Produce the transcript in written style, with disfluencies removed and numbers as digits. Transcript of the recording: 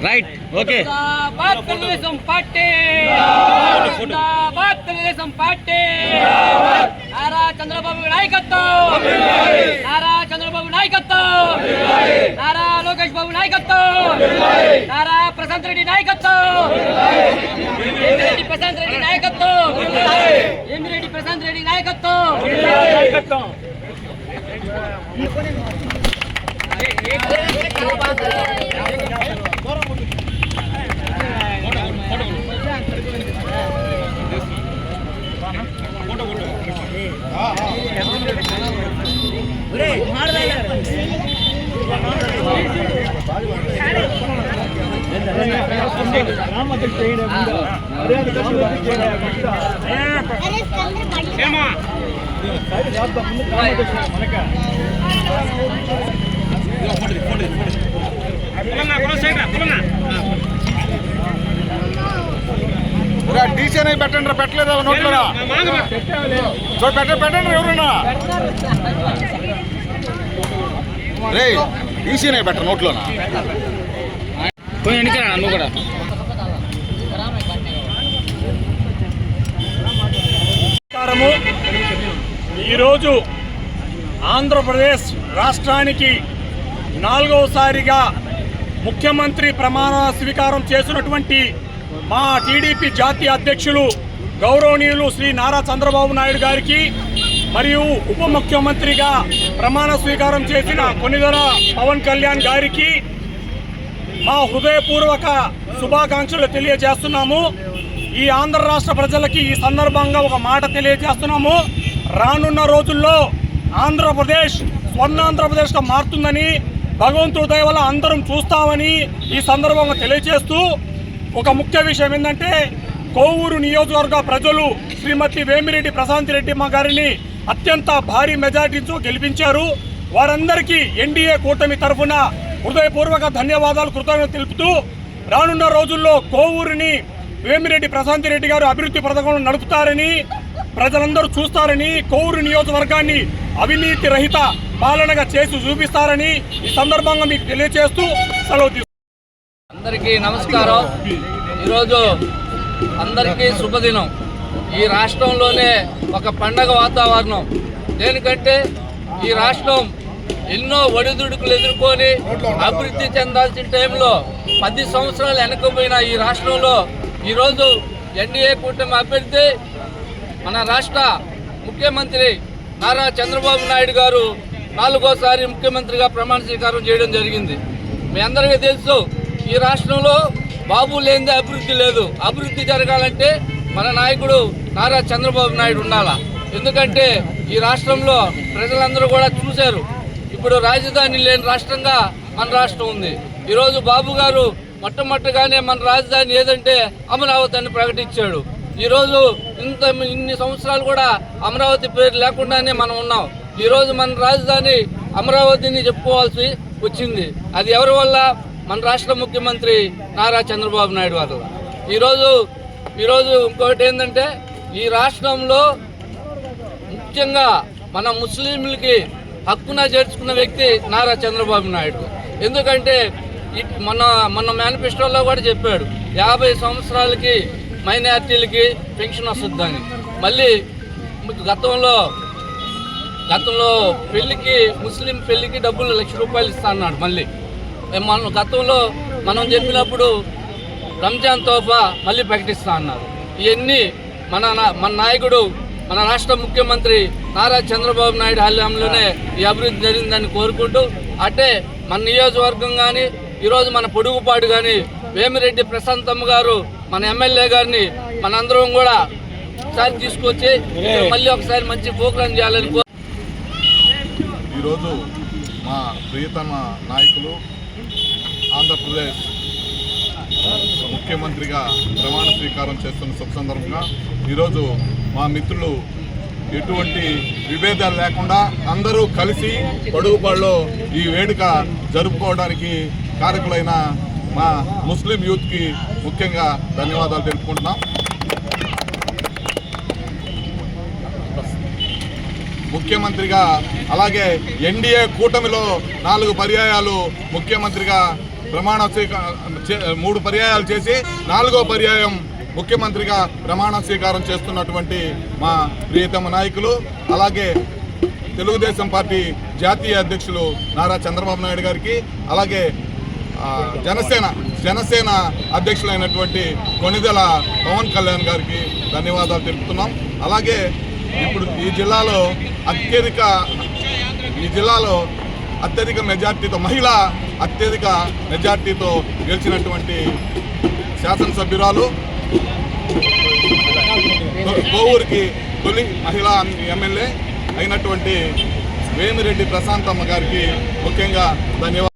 Right okay Telugu Desam party Telugu Desam party Nara Chandrababu నాయకత్వం నారా చంద్రబాబు నాయకత్వం నారా లోకేష్ బాబు నాయకత్వం నారా ప్రశాంత్ రెడ్డి నాయకత్వం ఎమ్మిరెడ్డి ప్రశాంత్ రెడ్డి నాయకత్వం ఎమ్మిరెడ్డి ప్రశాంత్ రెడ్డి నాయకత్వం డీసీనే పెట్టండి పెట్టలేదా నోట్లరా పెట్టండి ఎవరన్నా రే డీసీనే పెట్ట నోట్లోనా నువ్వు కూడా ఈరోజు ఆంధ్రప్రదేశ్ రాష్ట్రానికి 4వసారిగా ముఖ్యమంత్రి ప్రమాణ స్వీకారం చేసినటువంటి మా టీడీపీ జాతీయ అధ్యక్షులు గౌరవనీయులు శ్రీ నారా చంద్రబాబు నాయుడు గారికి మరియు ఉప ముఖ్యమంత్రిగా ప్రమాణ స్వీకారం చేసిన కొనిదెల పవన్ కళ్యాణ్ గారికి మా హృదయపూర్వక శుభాకాంక్షలు తెలియజేస్తున్నాము. ఈ ఆంధ్ర రాష్ట్ర ప్రజలకి ఈ సందర్భంగా ఒక మాట తెలియజేస్తున్నాము. రానున్న రోజుల్లో ఆంధ్రప్రదేశ్ స్వర్ణాంధ్రప్రదేశ్గా మారుతుందని భగవంతుడి దయ వల్ల అందరం చూస్తామని ఈ సందర్భంగా తెలియజేస్తూ ఒక ముఖ్య విషయం ఏంటంటే కోవూరు నియోజకవర్గ ప్రజలు శ్రీమతి వేమిరెడ్డి ప్రశాంత్ రెడ్డి మా గారిని అత్యంత భారీ మెజార్టీతో గెలిపించారు. వారందరికీ ఎన్డీఏ కూటమి తరఫున హృదయపూర్వక ధన్యవాదాలు కృతజ్ఞతలు తెలుపుతూ రానున్న రోజుల్లో కోవూరుని వేమిరెడ్డి ప్రశాంత్ రెడ్డి గారు అభివృద్ధి పథకంలో నడుపుతారని ప్రజలందరూ చూస్తారని కోవూరు నియోజకవర్గాన్ని అవినీతి రహిత పాలనగా చేసి చూపిస్తారని ఈ సందర్భంగా మీకు తెలియజేస్తూ సెలవు తీసుకుంటాను. అందరికీ నమస్కారం. ఈరోజు అందరికీ శుభదినం. ఈ రాష్ట్రంలోనే ఒక పండగ వాతావరణం. దేనికంటే ఈ రాష్ట్రం ఎన్నో ఒడిదుడుకులు ఎదుర్కొని అభివృద్ధి చెందాల్సిన టైంలో 10 సంవత్సరాలు వెనకపోయిన ఈ రాష్ట్రంలో ఈరోజు ఎన్డీఏ కూటమి అభ్యర్థి మన రాష్ట్ర ముఖ్యమంత్రి నారా చంద్రబాబు నాయుడు గారు 4వసారి ముఖ్యమంత్రిగా ప్రమాణ స్వీకారం చేయడం జరిగింది. మీ అందరికీ తెలుసు ఈ రాష్ట్రంలో బాబు లేనిదే అభివృద్ధి లేదు. అభివృద్ధి జరగాలంటే మన నాయకుడు నారా చంద్రబాబు నాయుడు ఉండాలా. ఎందుకంటే ఈ రాష్ట్రంలో ప్రజలందరూ కూడా చూశారు. ఇప్పుడు రాజధాని లేని రాష్ట్రంగా మన రాష్ట్రం ఉంది. ఈరోజు బాబు గారు మొట్టమొదటిగానే మన రాజధాని ఏదంటే అమరావతి అని ప్రకటించాడు. ఈరోజు ఇన్ని సంవత్సరాలు కూడా అమరావతి పేరు లేకుండానే మనం ఉన్నాం. ఈరోజు మన రాజధాని అమరావతిని చెప్పుకోవాల్సి వచ్చింది. అది ఎవరి వల్ల? మన రాష్ట్ర ముఖ్యమంత్రి నారా చంద్రబాబు నాయుడు వల్ల. ఈరోజు ఇంకొకటి ఏంటంటే ఈ రాష్ట్రంలో ముఖ్యంగా మన ముస్లింలకి హక్కున చేర్చుకున్న వ్యక్తి నారా చంద్రబాబు నాయుడు. ఎందుకంటే మన మేనిఫెస్టోలో కూడా చెప్పాడు 50 సంవత్సరాలకి మైనార్టీలకి పెన్షన్ వస్తుందని. మళ్ళీ గతంలో పెళ్లికి ముస్లిం పెళ్లికి డబ్బులు ₹1,00,000 ఇస్తా అన్నాడు. మళ్ళీ గతంలో మనం చెప్పినప్పుడు రంజాన్ తోఫా మళ్ళీ ప్రకటిస్తా అన్నారు. ఇవన్నీ మన నాయకుడు మన రాష్ట్ర ముఖ్యమంత్రి నారా చంద్రబాబు నాయుడు హయాంలోనే ఈ అభివృద్ధి జరిగిందని కోరుకుంటూ అట్టే మన నియోజకవర్గం కానీ ఈరోజు మన పొడుగుపాడు కానీ వేమిరెడ్డి ప్రశాంతమ్మ గారు మన ఎమ్మెల్యే గారిని మనందరం కూడా ఒకసారి తీసుకొచ్చి మళ్ళీ ఒకసారి మంచి ప్రోగ్రాం చేయాలని ఈరోజు మా ప్రియతమ నాయకులు ఆంధ్రప్రదేశ్ ముఖ్యమంత్రిగా ప్రమాణ స్వీకారం చేస్తున్న శుభ సందర్భంగా ఈరోజు మా మిత్రులు ఎటువంటి విభేదాలు లేకుండా అందరూ కలిసి పొడుగుపాడులో ఈ వేడుక జరుపుకోవడానికి కారకులైన మా ముస్లిం యూత్కి ముఖ్యంగా ధన్యవాదాలు తెలుపుకుంటున్నాం. ముఖ్యమంత్రిగా అలాగే ఎన్డీఏ కూటమిలో 4 పర్యాయాలు ముఖ్యమంత్రిగా ప్రమాణ స్వీకారం 3 పర్యాయాలు చేసి 4వ పర్యాయం ముఖ్యమంత్రిగా ప్రమాణ స్వీకారం చేస్తున్నటువంటి మా ప్రియతమ నాయకులు, అలాగే తెలుగుదేశం పార్టీ జాతీయ అధ్యక్షులు నారా చంద్రబాబు నాయుడు గారికి, అలాగే జనసేన అధ్యక్షులైనటువంటి కొణిదెల పవన్ కళ్యాణ్ గారికి ధన్యవాదాలు తెలుపుతున్నాం. అలాగే ఇప్పుడు ఈ జిల్లాలో అత్యధిక మెజార్టీతో అత్యధిక మెజార్టీతో గెలిచినటువంటి శాసనసభ్యురాలు, కోవూరికి తొలి మహిళా ఎమ్మెల్యే అయినటువంటి వేమిరెడ్డి ప్రశాంతమ్మ గారికి ముఖ్యంగా ధన్యవాదాలు.